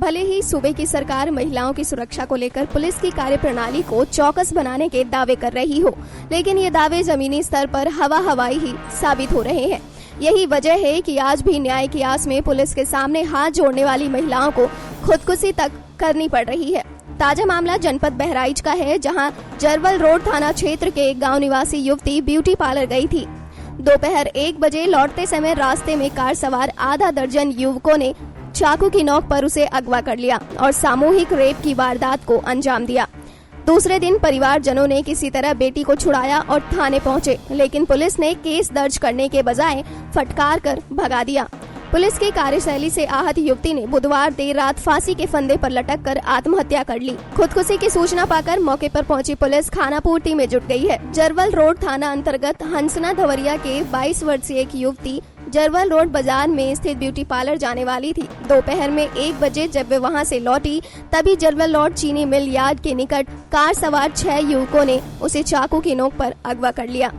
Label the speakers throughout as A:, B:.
A: भले ही सूबे की सरकार महिलाओं की सुरक्षा को लेकर पुलिस की कार्यप्रणाली को चौकस बनाने के दावे कर रही हो, लेकिन ये दावे जमीनी स्तर पर हवाई ही साबित हो रहे हैं। यही वजह है कि आज भी न्याय की आस में पुलिस के सामने हाथ जोड़ने वाली महिलाओं को खुदकुशी तक करनी पड़ रही है। ताजा मामला जनपद बहराइच का है, जहां जरवल रोड थाना क्षेत्र के एक गाँव निवासी युवती ब्यूटी पार्लर गई थी। दोपहर 1 बजे लौटते समय रास्ते में कार सवार आधा दर्जन युवकों ने चाकू की नोक पर उसे अगवा कर लिया और सामूहिक रेप की वारदात को अंजाम दिया। दूसरे दिन परिवारजनों ने किसी तरह बेटी को छुड़ाया और थाने पहुंचे, लेकिन पुलिस ने केस दर्ज करने के बजाय फटकार कर भगा दिया। पुलिस की कार्यशैली से आहत युवती ने बुधवार देर रात फांसी के फंदे पर लटक कर आत्महत्या कर ली। खुदकुशी की सूचना पाकर मौके पर पहुंची पुलिस खानापूर्ति में जुट गई है। जरवल रोड थाना अंतर्गत हंसना धवरिया के 22 वर्षीय एक युवती जरवल रोड बाजार में स्थित ब्यूटी पार्लर जाने वाली थी। दोपहर में 1 बजे जब वे वहां से लौटी, तभी जरवल रोड चीनी मिल यार्ड के निकट कार सवार 6 युवकों ने उसे चाकू की नोक पर अगवा कर लिया।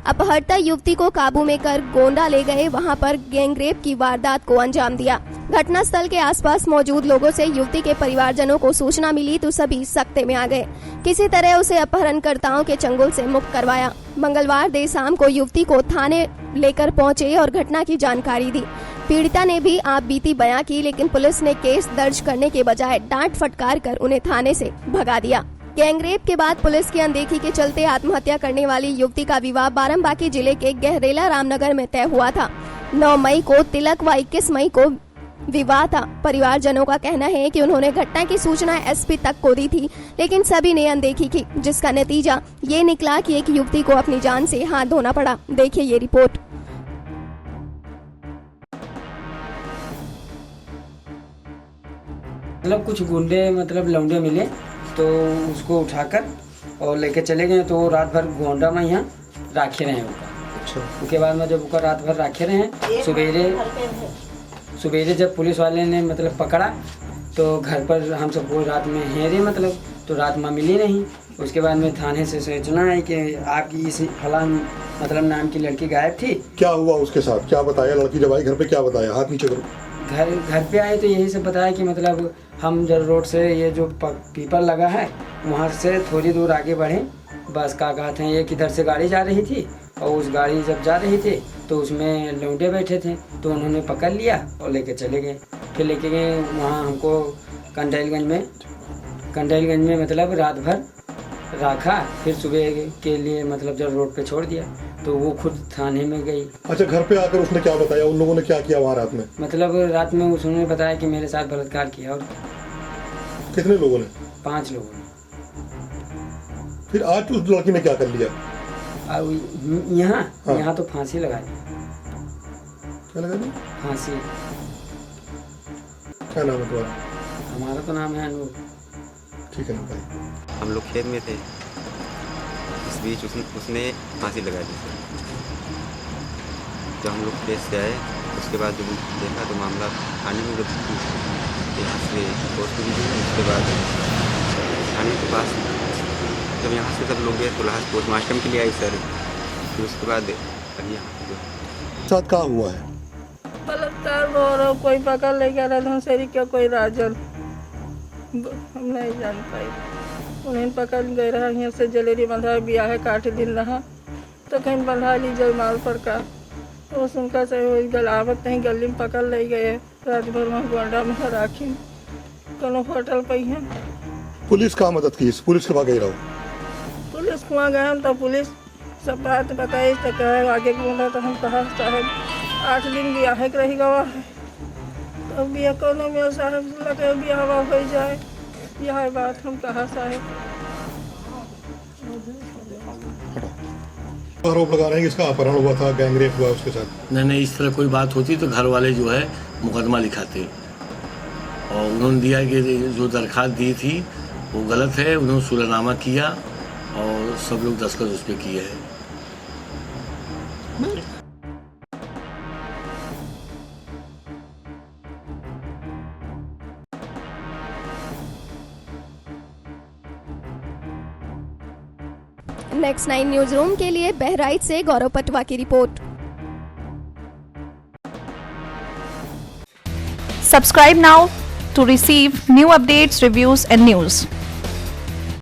A: अपहर्ता युवती को काबू में कर गोंडा ले गए, वहां पर गैंगरेप की वारदात को अंजाम दिया। घटना स्थल के आसपास मौजूद लोगों से युवती के परिवारजनों को सूचना मिली तो सभी सख्ते में आ गए। किसी तरह उसे अपहरणकर्ताओं के चंगुल से मुक्त करवाया। मंगलवार देर शाम को युवती को थाने लेकर पहुंचे और घटना की जानकारी दी। पीड़िता ने भी आप बीती बयां की, लेकिन पुलिस ने केस दर्ज करने के बजाय डांट फटकार कर उन्हें थाने से भगा दिया। गैंगरेप के बाद पुलिस की अनदेखी के चलते आत्महत्या करने वाली युवती का विवाह बाराबंकी जिले के गहरेला रामनगर में तय हुआ था। 9 मई को तिलक व 21 मई को विवाह था। परिवारजनों का कहना है कि उन्होंने घटना की सूचना एसपी तक को दी थी, लेकिन सभी ने अनदेखी की, जिसका नतीजा ये निकला कि एक युवती को अपनी जान से हाथ धोना पड़ा। देखिए ये रिपोर्ट।
B: मतलब कुछ गुंडे लौंडे मिले तो उसको उठाकर और लेके चले गए, तो रात भर गोंडा में यहाँ राखे रहे उनका। अच्छा। उसके बाद में जब उसका रात भर राखे रहे, सवेरे जब पुलिस वाले ने पकड़ा तो घर पर हम सबको रात में हेरे तो रात में मिली नहीं। उसके बाद में थाने से सूचना है कि आपकी इस फलान नाम की लड़की गायब थी।
C: क्या हुआ उसके साथ, क्या बताया लड़की जब आई घर पे, क्या बताया? हाथ नीचे करो।
B: घर पे आए तो यही सब बताया कि हम जब रोड से ये जो पीपल लगा है वहाँ से थोड़ी दूर आगे बढ़े, बस का कहते हैं एक इधर से गाड़ी जा रही थी और उस गाड़ी जब जा रही थी तो उसमें लौंडे बैठे थे, तो उन्होंने पकड़ लिया और लेके चले गए। फिर लेके गए वहाँ हमको कंडैलगंज में रात भर रखा। फिर सुबह के लिए जब रोड पे छोड़ दिया तो वो खुद थाने में गई।
C: अच्छा, घर पे आकर उसने क्या बताया? उन लोगों ने क्या किया वहाँ रात में?
B: रात में उसने बताया कि मेरे साथ बलात्कार किया। और
C: कितने लोगों ने?
B: 5 लोगों ने।
C: फिर आज उस लड़की ने क्या कर लिया?
B: यहाँ तो फांसी लगा दी।
C: क्या लगा दी?
B: फांसी।
C: क्या नाम है तुम्हारा?
B: हमारा तो नाम है अनूप।
C: ठीक है ना भाई।
D: हम लोग खेत में थे, इस बीच उसने फांसी लगा दी। जब हम लोग खेत से आए उसके बाद जब देखा तो मामला थाने में यहाँ से उसके बाद थाने के पास जब यहाँ से सब लोग गए तो लास्ट पोस्टमार्टम के लिए आई सर। फिर उसके बाद
C: साथ क्या हुआ है?
E: बलात्कार कोई पकड़ ले गया धनसेरी क्या कोई राजन, हम नहीं जान पाए। उन्हें पकड़ गए रहा, यहाँ से जलेरी बंधा ब्याह 8 दिन रहा तो कहीं बंधा ली जयमाल पर का, तो उनका से गलावत नहीं गली में पकड़ ले गए। रात भर वहाँ गोंडा में राखी कोनो होटल पे है।
C: पुलिस का मदद की? पुलिस के पास गई रहो?
E: पुलिस को वहाँ गए तो पुलिस सब बात बताई तो कहे आगे बोला तो हम कहा साहब 8 दिन ब्याह रही गवा है, तो ब्याह कोनो में साहब लगे ब्याह हो जाए, यह बात हम कहा साहब।
C: आरोप लगा रहे हैं कि इसका अपहरण हुआ था, गैंगरेप हुआ उसके साथ।
F: नहीं, इस तरह कोई बात होती तो घर वाले जो है मुकदमा लिखाते, और उन्होंने दिया कि जो दरखास्त दी थी वो गलत है। उन्होंने सुलहनामा किया और सब लोग दस्तखत उस पर किए हैं।
A: नेक्स्ट 9 न्यूज रूम के लिए बहराइच से गौरव पटवा की report.
G: Subscribe now to receive new updates, reviews and news.